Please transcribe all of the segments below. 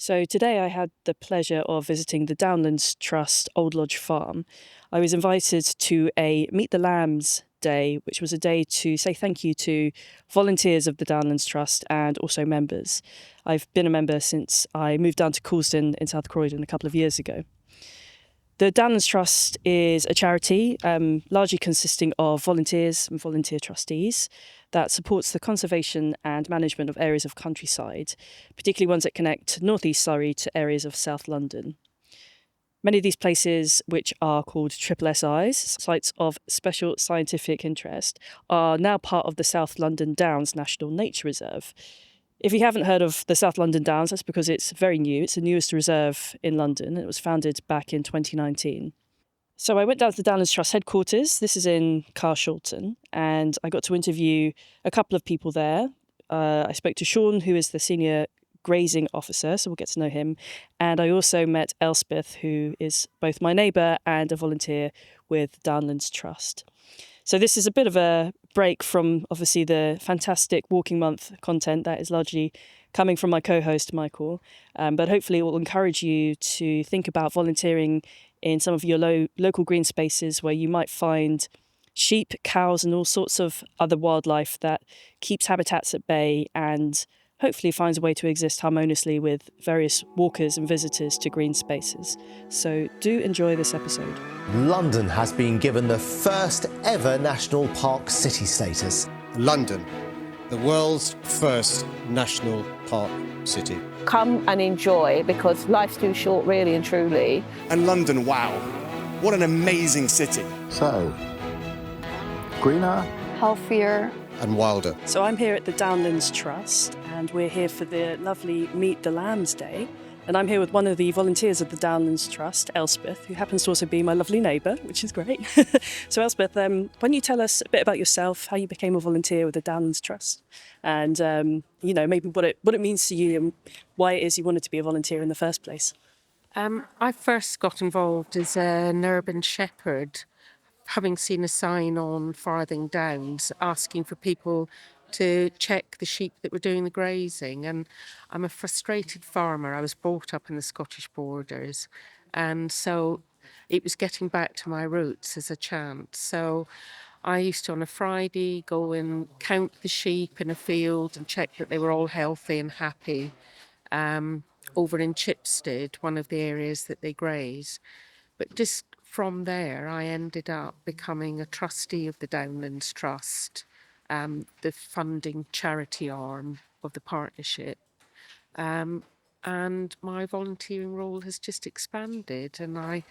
So today I had the pleasure of visiting the Downlands Trust Old Lodge Farm. I was invited to a Meet the Lambs day, which was a day to say thank you to volunteers of the Downlands Trust and also members. I've been a member since I moved down to Coulsdon in South Croydon a couple of years ago. The Downlands Trust is a charity largely consisting of volunteers and volunteer trustees that supports the conservation and management of areas of countryside, particularly ones that connect North East Surrey to areas of South London. Many of these places, which are called triple SIs, sites of special scientific interest, are now part of the South London Downs National Nature Reserve. If you haven't heard of the South London Downs, that's because it's very new. It's the newest reserve in London. It was founded back in 2019. So I went down to the Downlands Trust headquarters. This is in Carshalton, and I got to interview a couple of people there. I spoke to Sean, who is the senior grazing officer, so we'll get to know him. And I also met Elspeth, who is both my neighbour and a volunteer with Downlands Trust. So this is a bit of a break from, obviously, the fantastic Walking Month content that is largely coming from my co-host, Michael. But hopefully it will encourage you to think about volunteering in some of your local green spaces where you might find sheep, cows and all sorts of other wildlife that keeps habitats at bay and hopefully finds a way to exist harmoniously with various walkers and visitors to green spaces. So do enjoy this episode. London has been given the first ever national park city status. London, the world's first national park city. Come and enjoy, because life's too short, really and truly. And London, wow, what an amazing city. So, greener, healthier, and wilder. So I'm here at the Downlands Trust and we're here for the lovely Meet the Lambs Day. And I'm here with one of the volunteers of the Downlands Trust, Elspeth, who happens to also be my lovely neighbour, which is great. So Elspeth, why don't you tell us a bit about yourself, how you became a volunteer with the Downlands Trust, and maybe what it means to you and why it is you wanted to be a volunteer in the first place. I first got involved as an urban shepherd, having seen a sign on Farthing Downs asking for people to check the sheep that were doing the grazing. And I'm a frustrated farmer. I was brought up in the Scottish borders. And so it was getting back to my roots as a chant. So I used to, on a Friday, go and count the sheep in a field and check that they were all healthy and happy. Over in Chipstead, one of the areas that they graze. But just from there, I ended up becoming a trustee of the Downlands Trust, the funding charity arm of the partnership. And my volunteering role has just expanded, and I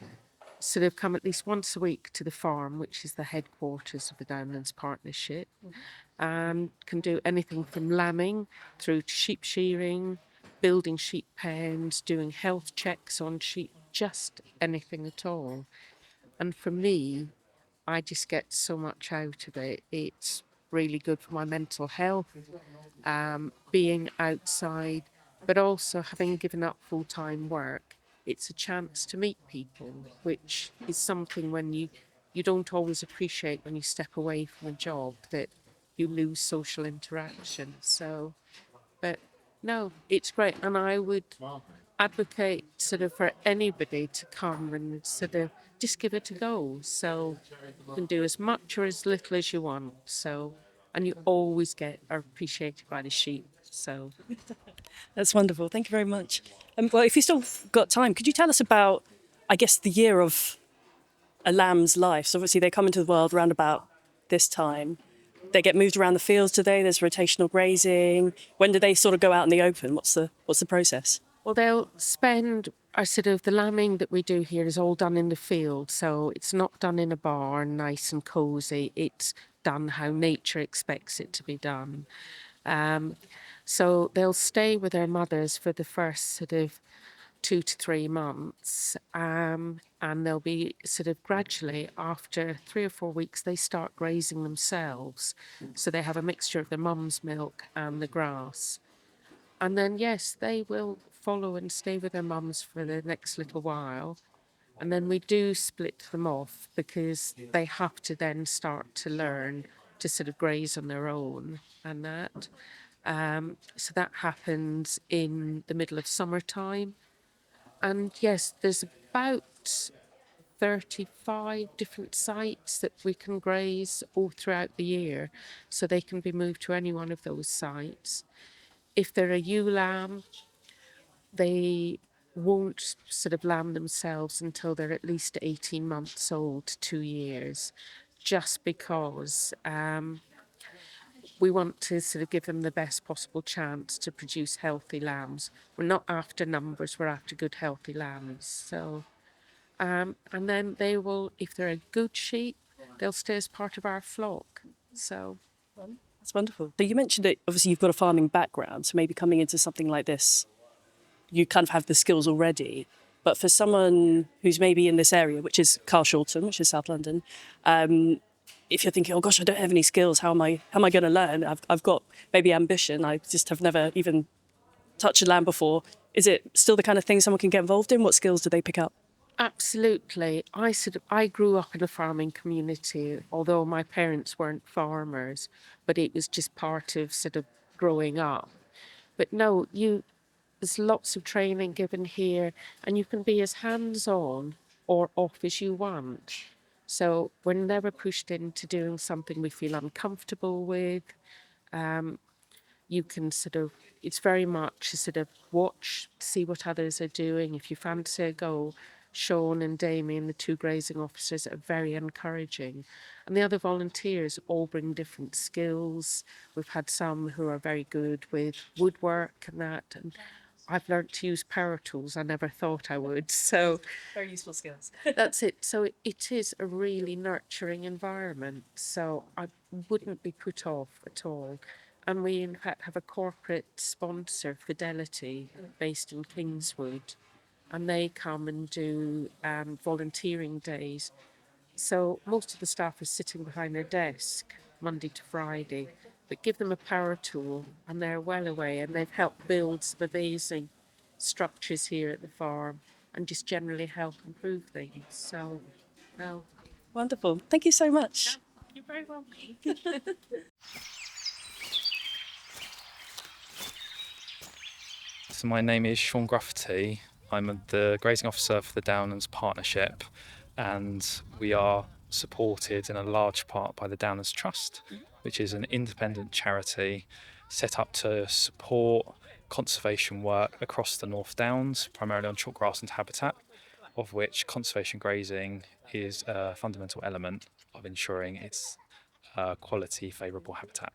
sort of come at least once a week to the farm, which is the headquarters of the Downlands Partnership, and can do anything from lambing through to sheep shearing, building sheep pens, doing health checks on sheep, just anything at all. And for me, I just get so much out of it. It's really good for my mental health, being outside, but also having given up full-time work, it's a chance to meet people, which is something when you don't always appreciate when you step away from a job, that you lose social interaction. So, but no, it's great. And I would advocate sort of for anybody to come and sort of just give it a go. So you can do as much or as little as you want. So, and you always are appreciated by the sheep. So That's wonderful. Thank you very much. Well, if you still got time, could you tell us about, I guess, the year of a lamb's life? So obviously they come into the world around about this time. They get moved around the fields today. There's rotational grazing. When do they sort of go out in the open? What's the process? well, they'll spend sort of the lambing that we do here is all done in the field. So it's not done in a barn, nice and cosy. It's done how nature expects it to be done. So they'll stay with their mothers for the first sort of 2 to 3 months, and they'll be sort of gradually, after 3 or 4 weeks, they start grazing themselves. So they have a mixture of the mum's milk and the grass. And then, yes, they will follow and stay with their mums for the next little while. And then we do split them off because they have to then start to learn to sort of graze on their own and that. So that happens in the middle of summertime. And yes, there's about 35 different sites that we can graze all throughout the year. So they can be moved to any one of those sites. If they're a ewe lamb, they won't sort of lamb themselves until they're at least 18 months old, 2 years, just because we want to sort of give them the best possible chance to produce healthy lambs. We're not after numbers, we're after good, healthy lambs. So, and then they will, if they're a good sheep, they'll stay as part of our flock. So, That's wonderful. So you mentioned that obviously you've got a farming background, so maybe coming into something like this, you kind of have the skills already. But for someone who's maybe in this area, which is Carshalton, which is South London, if you're thinking, oh gosh, I don't have any skills, how am I going to learn? I've got maybe ambition. I just have never even touched a lamb before. Is it still the kind of thing someone can get involved in? What skills do they pick up? absolutely. I grew up in a farming community, although my parents weren't farmers, but it was just part of sort of growing up. But no, there's lots of training given here, and you can be as hands-on or off as you want. So we're never pushed into doing something we feel uncomfortable with. You can sort of, it's very much a sort of watch, see what others are doing. If you fancy a go, Sean and Damien, the two grazing officers, are very encouraging. And the other volunteers all bring different skills. We've had some who are very good with woodwork and that. And I've learnt to use power tools. I never thought I would. So Very useful skills. that's it. So it is a really nurturing environment. So I wouldn't be put off at all. And we, in fact, have a corporate sponsor, Fidelity, based in Kingswood. And they come and do volunteering days. So most of the staff are sitting behind their desk Monday to Friday. But give them a power tool and they're well away. And they've helped build some amazing structures here at the farm and just generally help improve things. So, well, Wonderful. Thank you so much. you're very welcome. So my name is Sean Grufferty. I'm the grazing officer for the Downlands Partnership, and we are supported in a large part by the Downlands Trust, which is an independent charity set up to support conservation work across the North Downs, primarily on chalk grassland habitat, of which conservation grazing is a fundamental element of ensuring its quality, favourable habitat.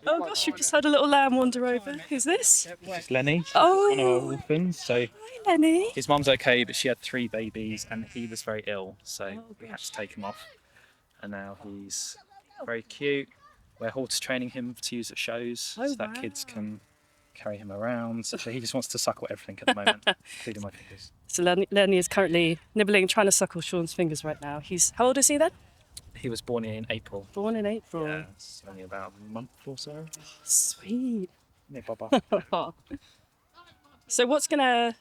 Oh gosh, you've just had a little lamb wander over. Who's this? This is Lenny. Oh. One of our orphans. So Hi, Lenny. his mum's okay, but she had 3 babies and he was very ill, so we had to take him off. And now he's very cute. We're horse training him to use at shows so that kids can carry him around. So he just wants to suckle everything at the moment, including my fingers. So Lenny is currently nibbling, trying to suckle Sean's fingers right now. How old is he then? He was born in April. Born in April. Yeah, it's only about a month or so. Sweet. Yeah, Baba. So what's going to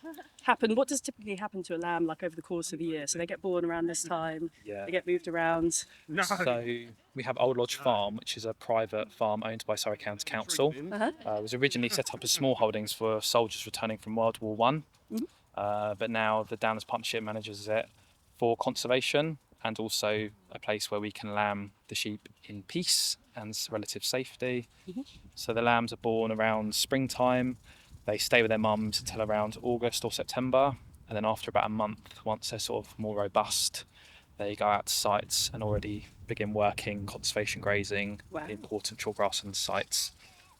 happen? What does typically happen to a lamb like over the course of the year? So they get born around this time, Yeah. they get moved around. So we have Old Lodge Farm, which is a private farm owned by Surrey County Council. Uh-huh. It was originally set up as small holdings for soldiers returning from World War One, but now the Downlands Partnership manages it for conservation and also a place where we can lamb the sheep in peace and relative safety. So the lambs are born around springtime. They stay with their mums until around August or September, and then after about a month, once they're sort of more robust, they go out to sites and already begin working conservation grazing, Wow. the important chalk grassland sites.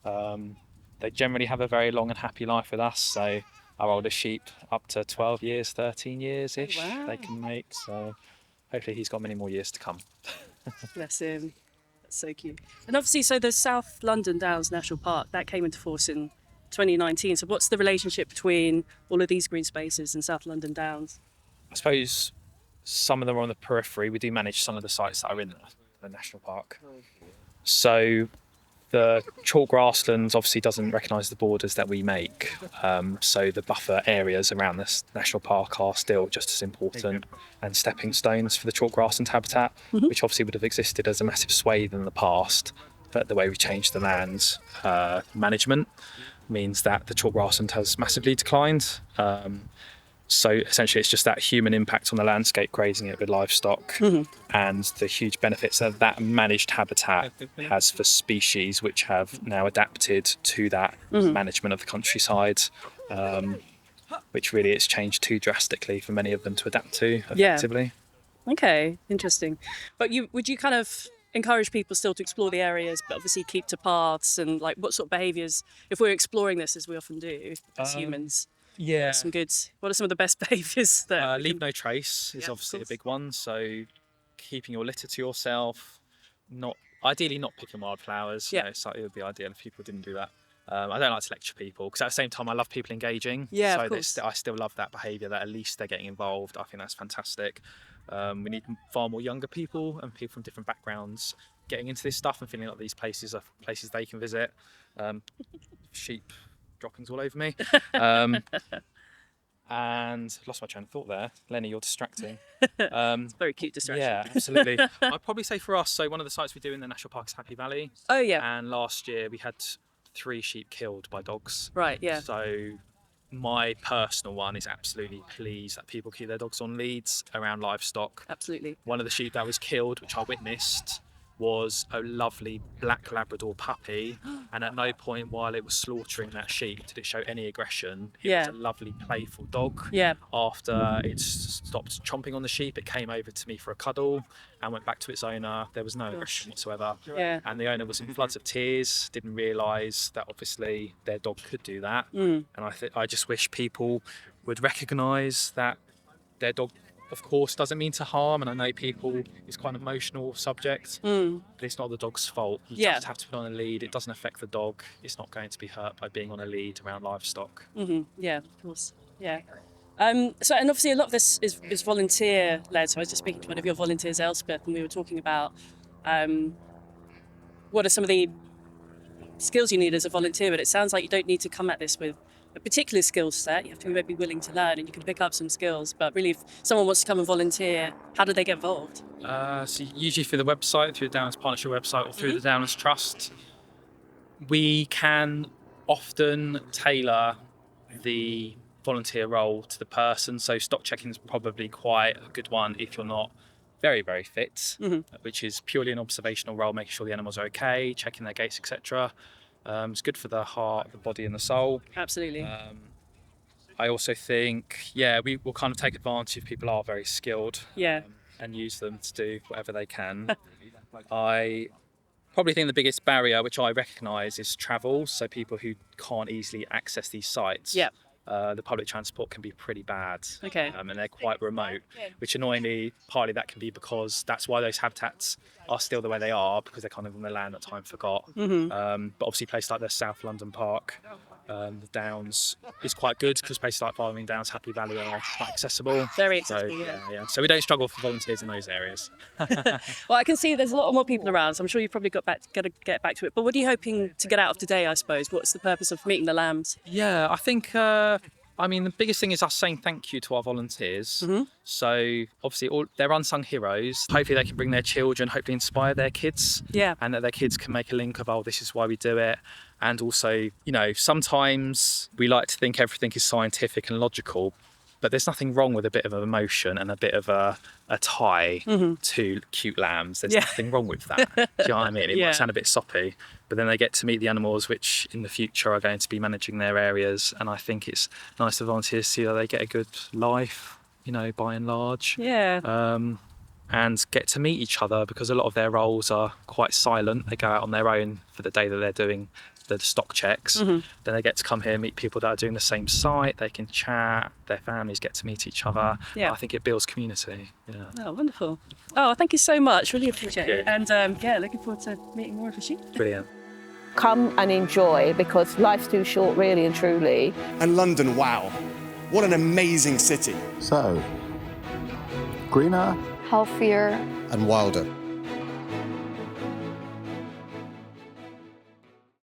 They generally have a very long and happy life with us, so our oldest sheep up to 12 years, 13 years-ish Wow. they can make, so hopefully he's got many more years to come. Bless him. That's so cute. And obviously, so the South London Downs National Park, that came into force in 2019. So what's the relationship between all of these green spaces and South London Downs? I suppose some of them are on the periphery. We do manage some of the sites that are in the national park. So the chalk grasslands obviously doesn't recognise the borders that we make. So the buffer areas around this national park are still just as important and stepping stones for the chalk grassland habitat, which obviously would have existed as a massive swathe in the past. but the way we changed the land management means that the chalk grassland has massively declined. So essentially it's just that human impact on the landscape, grazing it with livestock, and the huge benefits that managed habitat has for species which have now adapted to that management of the countryside, which really it's changed too drastically for many of them to adapt to effectively. Okay, interesting. But would you kind of encourage people still to explore the areas, but obviously keep to paths, and like what sort of behaviours, if we're exploring this as we often do as humans? Yeah. What are some of the best behaviours that leave no trace is obviously a big one. So keeping your litter to yourself, ideally not picking wildflowers. Yeah. So it would be ideal if people didn't do that. I don't like to lecture people because at the same time I love people engaging. Yeah, so of course. I still love that behaviour, that at least they're getting involved. I think that's fantastic. We need far more younger people and people from different backgrounds getting into this stuff and feeling like these places are places they can visit. Sheep droppings all over me. And lost my train of thought there. Lenny, you're distracting. It's a very cute distraction. Yeah, absolutely. I'd probably say for us, so one of the sites we do in the national park is Happy Valley. Oh yeah. And last year we had 3 sheep killed by dogs. Right, yeah. So my personal one is absolutely pleased that people keep their dogs on leads around livestock. Absolutely. One of the sheep that was killed, which I witnessed, was a lovely black Labrador puppy, and at no point while it was slaughtering that sheep did it show any aggression. It was a lovely playful dog. Yeah. After it stopped chomping on the sheep, it came over to me for a cuddle and went back to its owner. There was no aggression whatsoever. Yeah. And the owner was in floods of tears, didn't realise that obviously their dog could do that. And I just wish people would recognise that their dog, of course, doesn't mean to harm, and I know people, it's quite an emotional subject, but it's not the dog's fault. You just have to put on a lead. It doesn't affect the dog. It's not going to be hurt by being on a lead around livestock. Yeah, of course. Yeah. So, and obviously a lot of this is volunteer led. So I was just speaking to one of your volunteers, Elspeth, and we were talking about what are some of the skills you need as a volunteer, but it sounds like you don't need to come at this with a particular skill set. You have to be maybe willing to learn, and you can pick up some skills. But really, if someone wants to come and volunteer, how do they get involved? So usually through the website, through the Downlands Partnership website, or through the Downlands Trust. We can often tailor the volunteer role to the person. So stock checking is probably quite a good one if you're not very, very fit, which is purely an observational role, making sure the animals are okay, checking their gaits, etc. It's good for the heart, the body and the soul. Absolutely. I also think, we will kind of take advantage if people are very skilled and use them to do whatever they can. I probably think the biggest barrier, which I recognise, is travel. So people who can't easily access these sites. Yeah. The public transport can be pretty bad. Okay. And they're quite remote, which annoyingly, partly that can be because that's why those habitats are still the way they are, because they're kind of on the land that time forgot. But obviously places like the South London Park, the Downs is quite good because places like Farming Downs, Happy Valley are quite accessible. Very accessible, so, So we don't struggle for volunteers in those areas. Well, I can see there's a lot more people around, so I'm sure you've probably got to get back to it. But what are you hoping to get out of today, I suppose? What's the purpose of meeting the lambs? Yeah, I think, the biggest thing is us saying thank you to our volunteers. So obviously they're unsung heroes. Hopefully they can bring their children, hopefully inspire their kids. Yeah. And that their kids can make a link of, this is why we do it. And also, sometimes we like to think everything is scientific and logical, but there's nothing wrong with a bit of emotion and a bit of a tie to cute lambs. There's nothing wrong with that. Do you know what I mean? It might sound a bit soppy, but then they get to meet the animals which in the future are going to be managing their areas. And I think it's nice for volunteers to see that they get a good life, by and large. Yeah. And get to meet each other, because a lot of their roles are quite silent. They go out on their own for the day that they're doing the stock checks. Then they get to come here and meet people that are doing the same site. They can chat, their families get to meet each other. I think it builds community. Oh, wonderful. Oh, thank you so much. Really appreciate it. And looking forward to meeting more of the sheep. Brilliant. Come and enjoy, because life's too short, really and truly. And London, wow, what an amazing city. So, greener, healthier, And wilder.